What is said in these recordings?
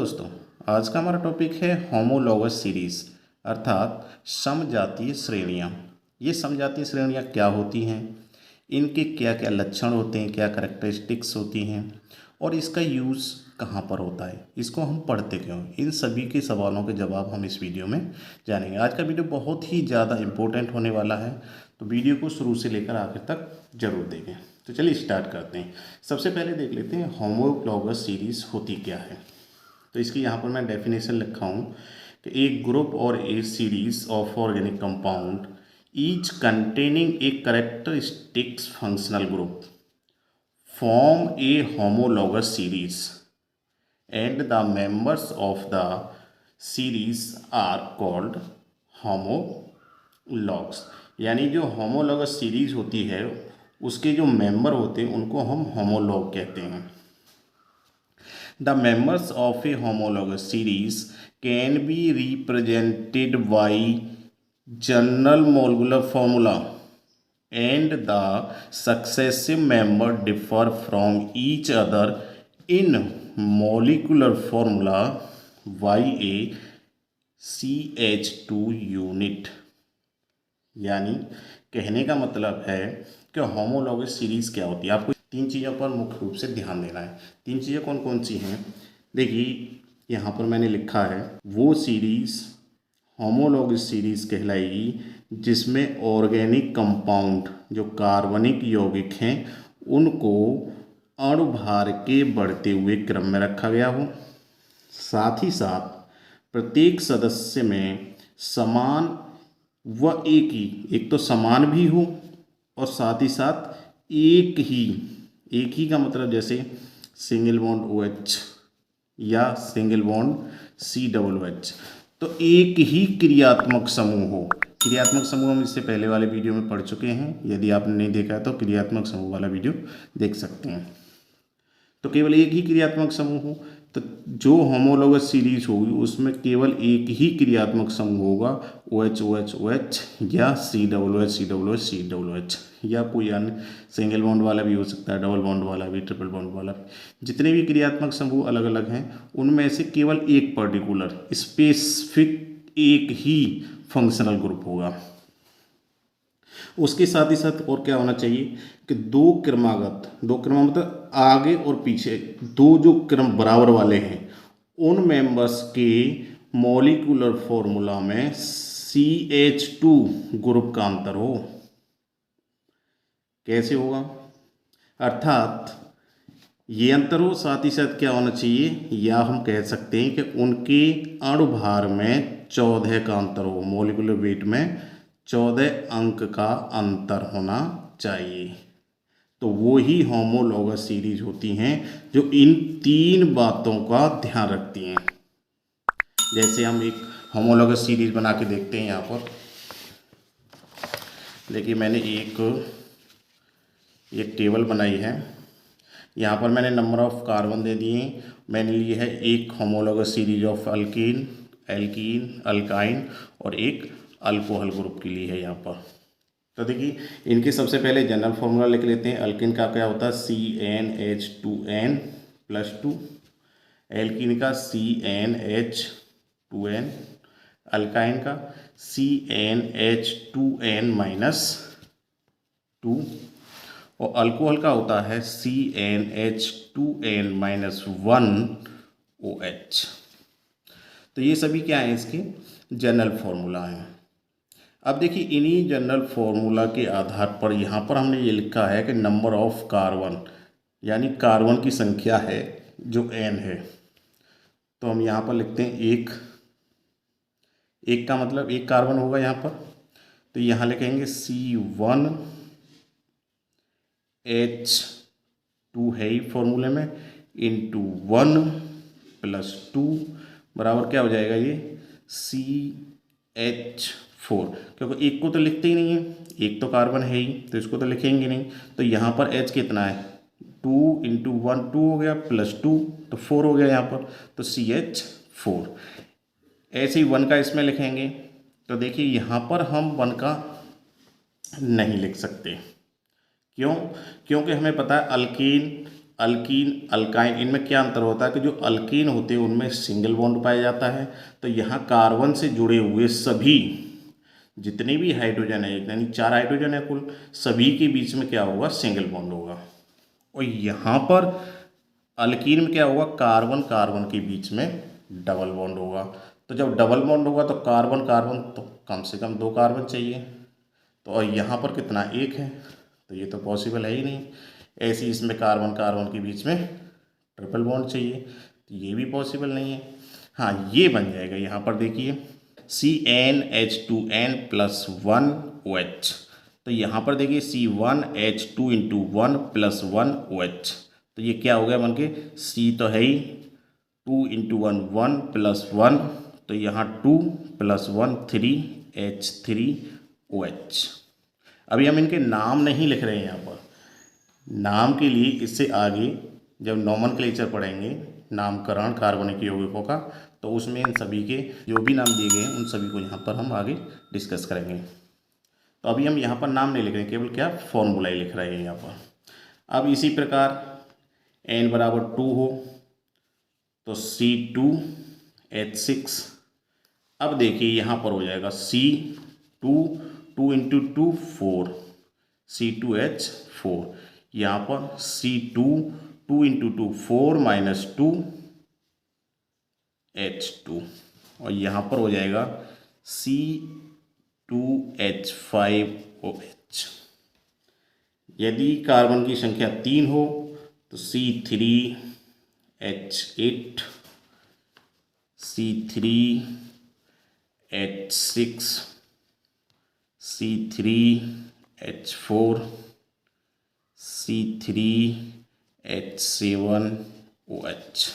दोस्तों, आज का हमारा टॉपिक है होमोलॉगस सीरीज़ अर्थात समजातीय श्रेणियाँ। ये समजातीय श्रेणियाँ क्या होती हैं, इनके क्या क्या लक्षण होते हैं, क्या करैक्टरिस्टिक्स होती हैं और इसका यूज़ कहाँ पर होता है, इसको हम पढ़ते क्यों हैं, इन सभी के सवालों के जवाब हम इस वीडियो में जानेंगे। आज का वीडियो बहुत ही ज़्यादा इम्पोर्टेंट होने वाला है, तो वीडियो को शुरू से लेकर आखिर तक जरूर देखें। तो चलिए स्टार्ट करते हैं। सबसे पहले देख लेते हैं होमोलॉगस सीरीज़ होती क्या है। तो इसकी यहाँ पर मैं डेफिनेशन लिखा हूँ कि एक ग्रुप और a series of organic compound each containing a characteristics functional group form a homologous series and the members of the series are called homologs. यानी जो होमोलॉगस सीरीज होती है उसके जो मेंबर होते हैं उनको हम होमोलॉग कहते हैं। The members of a homologous series can be represented by general molecular formula and the successive members differ from each other in molecular formula by a CH2 unit। यानी कहने का मतलब है कि होमोलॉगस सीरीज़ क्या होती है। आपको तीन चीज़ों पर मुख्य रूप से ध्यान देना है। तीन चीज़ें कौन कौन सी हैं, देखिए यहाँ पर मैंने लिखा है वो सीरीज़ होमोलॉगस सीरीज़ कहलाएगी जिसमें ऑर्गेनिक कंपाउंड जो कार्बनिक यौगिक हैं उनको अणुभार के बढ़ते हुए क्रम में रखा गया हो, साथ ही साथ प्रत्येक सदस्य में समान व एक तो समान भी हो और साथ ही साथ एक ही का मतलब जैसे सिंगल बॉन्ड OH या सिंगल बॉन्ड COOH, तो एक ही क्रियात्मक समूह हो। क्रियात्मक समूह हम इससे पहले वाले वीडियो में पढ़ चुके हैं, यदि आपने नहीं देखा है तो क्रियात्मक समूह वाला वीडियो देख सकते हैं। तो केवल एक ही क्रियात्मक समूह हो, तो जो होमोलॉगस सीरीज होगी उसमें केवल एक ही क्रियात्मक समूह होगा, OH OH OH या COOH COOH COOH, या कोई अन्य सिंगल बॉन्ड वाला भी हो सकता है, डबल बॉन्ड वाला भी, ट्रिपल बॉन्ड वाला भी। जितने भी क्रियात्मक समूह अलग अलग हैं उनमें से केवल एक पर्टिकुलर स्पेसिफिक एक ही फंक्शनल ग्रुप होगा। उसके साथ ही साथ और क्या होना चाहिए कि दो क्रम मतलब आगे और पीछे दो जो क्रम बराबर वाले हैं उन मेंबर्स के मॉलिक्यूलर फॉर्मूला में CH2 ग्रुप का अंतर हो। कैसे होगा, अर्थात ये अंतर हो, साथ ही साथ क्या होना चाहिए, या हम कह सकते हैं कि उनके अणुभार में 14 का अंतर हो, मॉलिक्यूलर वेट में 14 अंक का अंतर होना चाहिए। तो वो ही होमोलॉगस सीरीज होती हैं जो इन तीन बातों का ध्यान रखती हैं। जैसे हम एक होमोलॉगस सीरीज बना के देखते हैं। यहाँ पर देखिए मैंने एक टेबल बनाई है। यहाँ पर मैंने नंबर ऑफ कार्बन दे दिए हैं। मैंने लिए है एक homologous series of alkyne, alkyne और एक अल्कोहल ग्रुप के लिए है यहाँ पर। तो देखिए इनके सबसे पहले जनरल फॉर्मूला लिख लेते हैं। अल्किन का क्या होता है CnH2n+2, एल्कीन का CnH2n, अल्काइन का CnH2n-2 और अल्कोहल का होता है CnH2n-1OH। तो ये सभी क्या है, इसके जनरल फॉर्मूला हैं। अब देखिए इन्हीं जनरल फॉर्मूला के आधार पर यहाँ पर हमने ये लिखा है कि नंबर ऑफ कार्बन यानी कार्बन की संख्या है जो n है, तो हम यहाँ पर लिखते हैं एक का मतलब एक कार्बन होगा यहाँ पर, तो यहाँ लिखेंगे C1H2 है ही फॉर्मूले में इंटू 1+2 बराबर क्या हो जाएगा ये CH4, क्योंकि एक को तो लिखते ही नहीं है, एक तो कार्बन है ही तो इसको तो लिखेंगे नहीं। तो यहाँ पर H कितना है, 2 × 1 2 हो गया, +2 तो 4 हो गया यहाँ पर, तो CH4। ऐसे ही 1 का इसमें लिखेंगे, तो देखिए यहाँ पर हम 1 का नहीं लिख सकते। क्यों? क्योंकि हमें पता है अल्कीन अल्कीन अल्काइन, इनमें क्या अंतर होता है कि जो अल्कीन होते हैं उनमें सिंगल बॉन्ड पाया जाता है। तो यहाँ कार्बन से जुड़े हुए सभी जितने भी हाइड्रोजन है, यानी 4 हाइड्रोजन है कुल, सभी के बीच में क्या होगा, सिंगल बॉन्ड होगा। और यहाँ पर अल्कीन में क्या होगा, कार्बन कार्बन के बीच में डबल बॉन्ड होगा। तो जब डबल बॉन्ड होगा तो कार्बन कार्बन तो कम से कम 2 कार्बन चाहिए। तो और यहाँ पर कितना, 1 है, तो ये तो पॉसिबल है ही नहीं। ऐसे ही इसमें कार्बन कार्बन के बीच में ट्रिपल बॉन्ड चाहिए, तो ये भी पॉसिबल नहीं है। हाँ, ये बन जाएगा। यहाँ पर देखिए CnH2n+1OH, तो यहाँ पर देखिए C1H2 × 1+1OH, तो ये क्या हो गया बन के, C तो है ही, 2 × 1 1 + 1, तो यहाँ 2 + 1 3 H3OH। अभी हम इनके नाम नहीं लिख रहे हैं यहाँ पर, नाम के लिए इससे आगे जब नोमेनक्लेचर पढ़ेंगे, नामकरण कार्बनिक यौगिकों का, तो उसमें इन सभी के जो भी नाम दिए गए हैं उन सभी को यहाँ पर हम आगे डिस्कस करेंगे। तो अभी हम यहाँ पर नाम नहीं लिख रहे हैं, केवल क्या, फॉर्मूला ही लिख रहे हैं यहाँ पर। अब इसी प्रकार n = 2 हो तो C2H6। अब देखिए यहाँ पर हो जाएगा C2 2 × 2 4 C2H4, यहाँ पर C2 2 × 2 4 - 2 H2, और यहाँ पर हो जाएगा C2H5OH। यदि कार्बन की संख्या 3 हो तो C3H8 C3H6 C3H4 C3H7OH।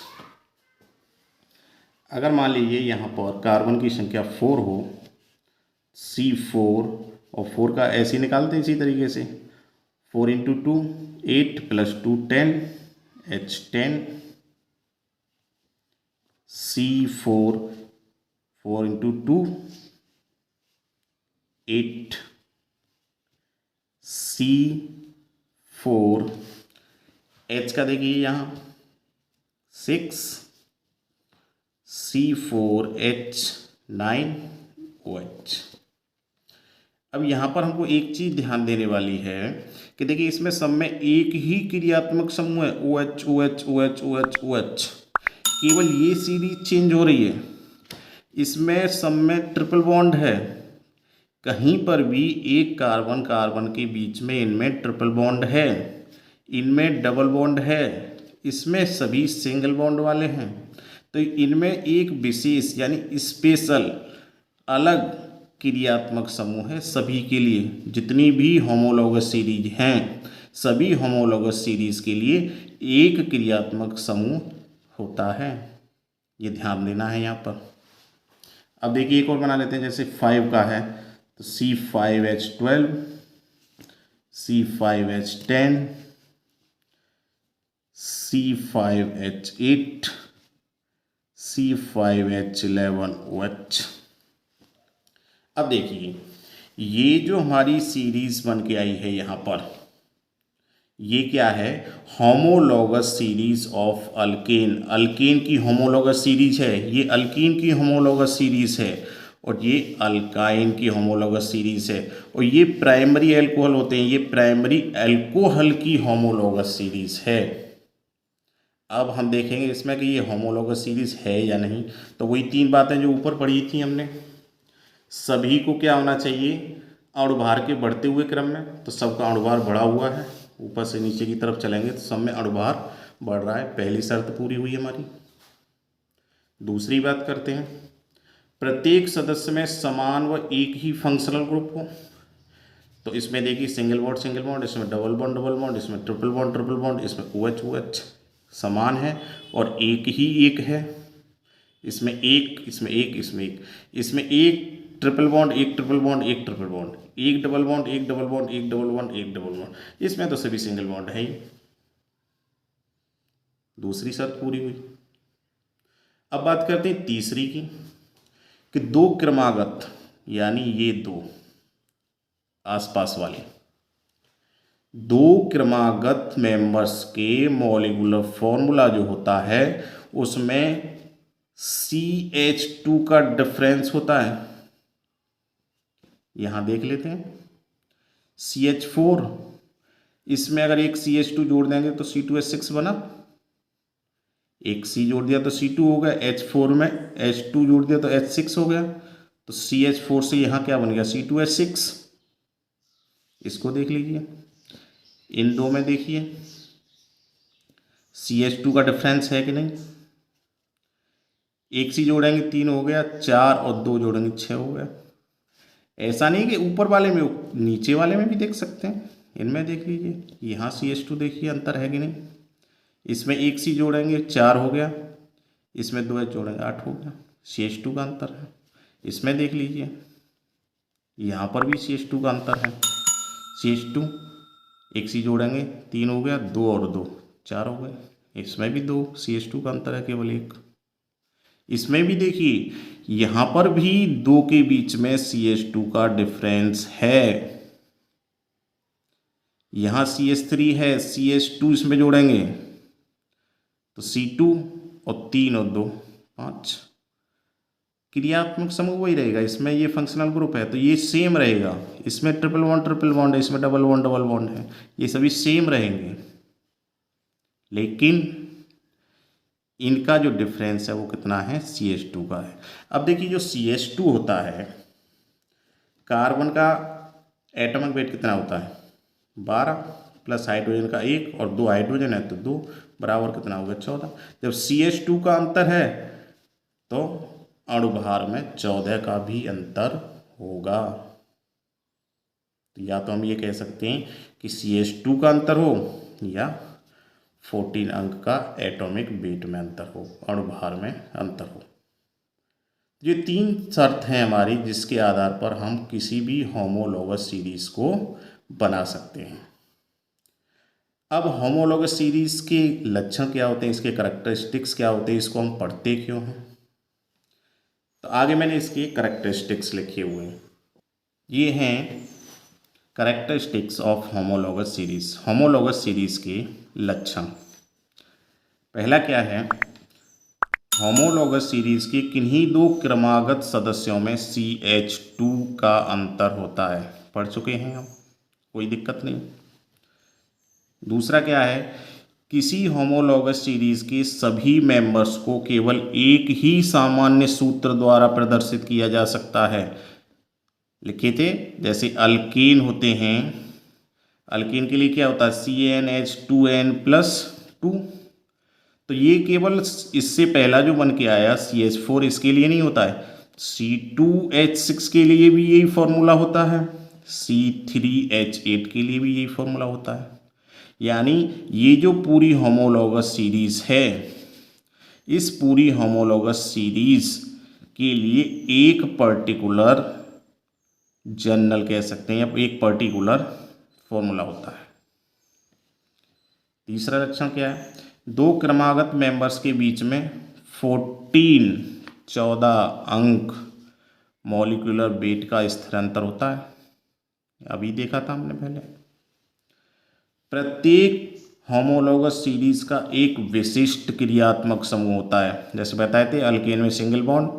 अगर मान लीजिए यहाँ पर कार्बन की संख्या 4 हो, C4, और 4 का ऐसे निकालते हैं इसी तरीके से, 4 × 2 8 + 2 10 H10 C4 4 × 2 8 C4 H का देखिए यहाँ 6 C4H9OH। अब यहाँ पर हमको एक चीज़ ध्यान देने वाली है कि देखिए इसमें सब में एक ही क्रियात्मक समूह है, OH OH OH OH OH, केवल ये सीरीज चेंज हो रही है। इसमें सब में ट्रिपल बॉन्ड है, कहीं पर भी एक कार्बन कार्बन के बीच में इनमें ट्रिपल बॉन्ड है, इनमें डबल बॉन्ड है, इसमें सभी सिंगल बॉन्ड वाले हैं। तो इनमें एक विशेष यानी स्पेशल अलग क्रियात्मक समूह है सभी के लिए। जितनी भी होमोलॉगस सीरीज हैं, सभी होमोलॉगस सीरीज के लिए एक क्रियात्मक समूह होता है, ये ध्यान देना है यहाँ पर। अब देखिए एक और बना लेते हैं, जैसे 5 का है तो C5H12 C5H10 C5H8 C5H11OH। अब देखिए ये जो हमारी सीरीज बन के आई है यहाँ पर, ये क्या है, homologous series of alkane. Alkane की होमोलॉगस सीरीज है, ये अल्कीन की होमोलॉगस सीरीज है, और ये अल्काइन की होमोलॉगस सीरीज है। और ये प्राइमरी एल्कोहल होते हैं, ये प्राइमरी एल्कोहल की होमोलॉगस सीरीज है। अब हम देखेंगे इसमें कि ये होमोलॉगस सीरीज है या नहीं। तो वही 3 बातें जो ऊपर पढ़ी थी हमने, सभी को क्या होना चाहिए, अणुभार के बढ़ते हुए क्रम में, तो सबका अणुभार बढ़ा हुआ है, ऊपर से नीचे की तरफ चलेंगे तो सब में अणुभार बढ़ रहा है, पहली शर्त पूरी हुई हमारी। दूसरी बात करते हैं, प्रत्येक सदस्य में समान व एक ही फंक्शनल ग्रुप हो। तो इसमें देखिए सिंगल बॉन्ड, इसमें डबल बॉन्ड, इसमें ट्रिपल बॉन्ड, इसमें OH OH समान है और एक ही एक है। इसमें एक, इसमें एक, इसमें एक, इसमें एक ट्रिपल बॉन्ड, एक ट्रिपल बॉन्ड, एक ट्रिपल बॉन्ड, एक डबल बॉन्ड, एक डबल बॉन्ड, एक डबल बॉन्ड, एक डबल बॉन्ड, इसमें तो सभी सिंगल बॉन्ड है ही। दूसरी शर्त पूरी हुई। अब बात करते हैं तीसरी की, कि 2 क्रमागत यानी ये 2 आसपास वाले दो क्रमागत मेंबर्स के मॉलिक्यूलर फॉर्मूला जो होता है उसमें CH2 का डिफरेंस होता है। यहां देख लेते हैं CH4, इसमें अगर एक CH2 जोड़ देंगे तो C2H6 बना, एक C जोड़ दिया तो C2 हो गया, H4 में H2 जोड़ दिया तो H6 हो गया, तो CH4 से यहाँ क्या बन गया C2H6। इसको देख लीजिए, इन दो में देखिए CH2 का डिफरेंस है कि नहीं। एक सी जोड़ेंगे 3 हो गया, 4 और 2 जोड़ेंगे 6 हो गया। ऐसा नहीं कि ऊपर वाले में, नीचे वाले में भी देख सकते हैं। इनमें देख लीजिए, यहाँ CH2 देखिए अंतर है कि नहीं। इसमें एक सी जोड़ेंगे 4 हो गया, इसमें 2H जोड़ेंगे 8 हो गया, CH2 का अंतर है। इसमें देख लीजिए, यहाँ पर भी CH2 का अंतर है। CH2 एक सी जोड़ेंगे 3 हो गया, 2 और 2 4 हो गए, इसमें भी 2 CH2 का अंतर है, केवल एक। इसमें भी देखिए, यहाँ पर भी 2 के बीच में CH2 का डिफरेंस है। यहाँ CH3 है, CH2 इसमें जोड़ेंगे तो C2 और 3 और 2 5, क्रियात्मक समूह वही रहेगा। इसमें ये फंक्शनल ग्रुप है तो ये सेम रहेगा। इसमें ट्रिपल बॉन्ड है, इसमें डबल बॉन्ड है, ये सभी सेम रहेंगे, लेकिन इनका जो डिफरेंस है वो कितना है CH2 का है। अब देखिए जो CH2 होता है, कार्बन का एटॉमिक वेट कितना होता है 12 प्लस हाइड्रोजन का 1 और 2 हाइड्रोजन है तो 2 बराबर कितना होगा 14। जब CH2 का अंतर है तो अणुभार में 14 का भी अंतर होगा। तो या तो हम ये कह सकते हैं कि CH2 का अंतर हो या 14 अंक का एटॉमिक वेट में अंतर हो, अणुभार में अंतर हो। ये 3 शर्त हैं हमारी जिसके आधार पर हम किसी भी होमोलॉगस सीरीज को बना सकते हैं। अब होमोलॉगस सीरीज के लक्षण क्या होते हैं, इसके करैक्टरिस्टिक्स क्या होते हैं, इसको हम पढ़ते क्यों हैं। तो आगे मैंने इसके करैक्टरिस्टिक्स लिखे हुए हैं। ये हैं characteristics of homologous series, homologous series के लक्षण। पहला क्या है, होमोलॉगस सीरीज के किन्हीं 2 क्रमागत सदस्यों में CH2 का अंतर होता है। पढ़ चुके हैं हम, कोई दिक्कत नहीं। दूसरा क्या है, किसी होमोलॉगस सीरीज के सभी मेंबर्स को केवल एक ही सामान्य सूत्र द्वारा प्रदर्शित किया जा सकता है। लिखे थे जैसे अल्कीन होते हैं, अल्कीन के लिए क्या होता है CnH2n+2, तो ये केवल इससे पहला जो बन के आया CH4 इसके लिए नहीं होता है, C2H6 के लिए भी यही फॉर्मूला होता है, C3H8 के लिए भी यही फॉर्मूला होता है। यानी ये जो पूरी होमोलॉगस सीरीज है, इस पूरी होमोलॉगस सीरीज के लिए एक पर्टिकुलर जनरल कह सकते हैं, एक पर्टिकुलर फॉर्मूला होता है। तीसरा लक्षण क्या है, 2 क्रमागत मेंबर्स के बीच में 14 अंक मॉलिक्यूलर वेट का स्थिरांतर होता है। अभी देखा था हमने पहले। प्रत्येक होमोलॉगस सीरीज का एक विशिष्ट क्रियात्मक समूह होता है। जैसे बताए थे, अल्केन में सिंगल बॉन्ड,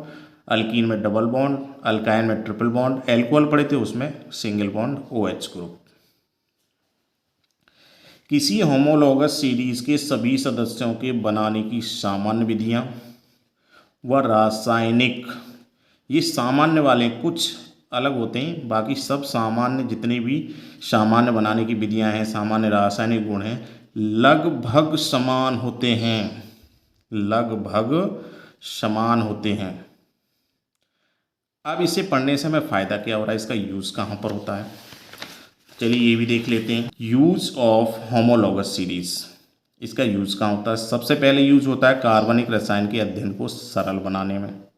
अल्कीन में डबल बॉन्ड, अल्काइन में ट्रिपल बॉन्ड, एल्कोहल पढ़े थे उसमें सिंगल बॉन्ड OH ग्रुप। किसी होमोलॉगस सीरीज के सभी सदस्यों के बनाने की सामान्य विधियां व रासायनिक, ये सामान्य वाले कुछ अलग होते हैं, बाकी सब सामान्य, जितने भी सामान्य बनाने की विधियां हैं, सामान्य रासायनिक गुण हैं, लगभग समान होते हैं, लगभग समान होते हैं। अब इसे पढ़ने से हमें फ़ायदा क्या हो रहा है, इसका यूज़ कहाँ पर होता है, चलिए ये भी देख लेते हैं। यूज़ ऑफ होमोलॉगस सीरीज, इसका यूज़ कहाँ होता है। सबसे पहले यूज़ होता है कार्बनिक रसायन के अध्ययन को सरल बनाने में।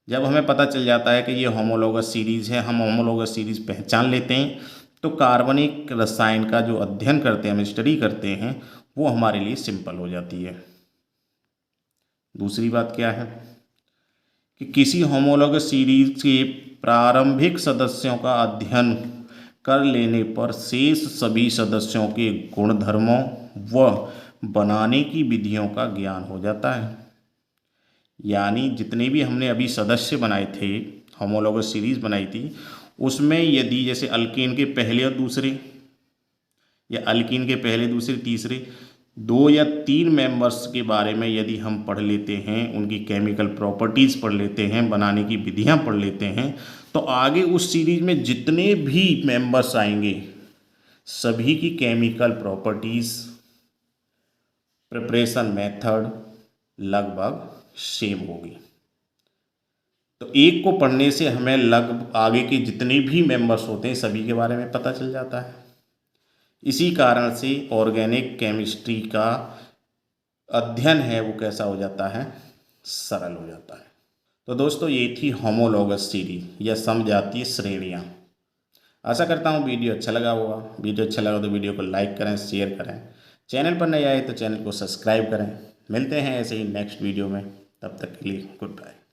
जब हमें पता चल जाता है कि ये होमोलॉगस सीरीज है, हम होमोलॉगस सीरीज पहचान लेते हैं, तो कार्बनिक रसायन का जो अध्ययन करते हैं, हम स्टडी करते हैं, वो हमारे लिए सिंपल हो जाती है। दूसरी बात क्या है कि किसी होमोलॉगस सीरीज के प्रारंभिक सदस्यों का अध्ययन कर लेने पर शेष सभी सदस्यों के गुणधर्मों व बनाने की विधियों का ज्ञान हो जाता है। यानी जितने भी हमने अभी सदस्य बनाए थे, होमोलॉगस सीरीज बनाई थी, उसमें यदि जैसे अल्केन के पहले और दूसरे या अल्कीन के पहले दूसरे तीसरे 2 या 3 मेंबर्स के बारे में यदि हम पढ़ लेते हैं, उनकी केमिकल प्रॉपर्टीज़ पढ़ लेते हैं, बनाने की विधियां पढ़ लेते हैं, तो आगे उस सीरीज में जितने भी मेंबर्स आएंगे सभी की केमिकल प्रॉपर्टीज़, प्रिपरेशन मेथड लगभग सेम होगी। तो एक को पढ़ने से हमें लगभग आगे के जितने भी मेंबर्स होते हैं सभी के बारे में पता चल जाता है। इसी कारण से ऑर्गेनिक केमिस्ट्री का अध्ययन है वो कैसा हो जाता है, सरल हो जाता है। तो दोस्तों ये थी होमोलॉगस सीरीज या समजातीय श्रेणियाँ। आशा करता हूँ वीडियो अच्छा लगा होगा। वीडियो अच्छा लगा तो वीडियो को लाइक करें, शेयर करें। चैनल पर नए आए तो चैनल को सब्सक्राइब करें। मिलते हैं ऐसे ही नेक्स्ट वीडियो में, तब तक के लिए गुड बाय।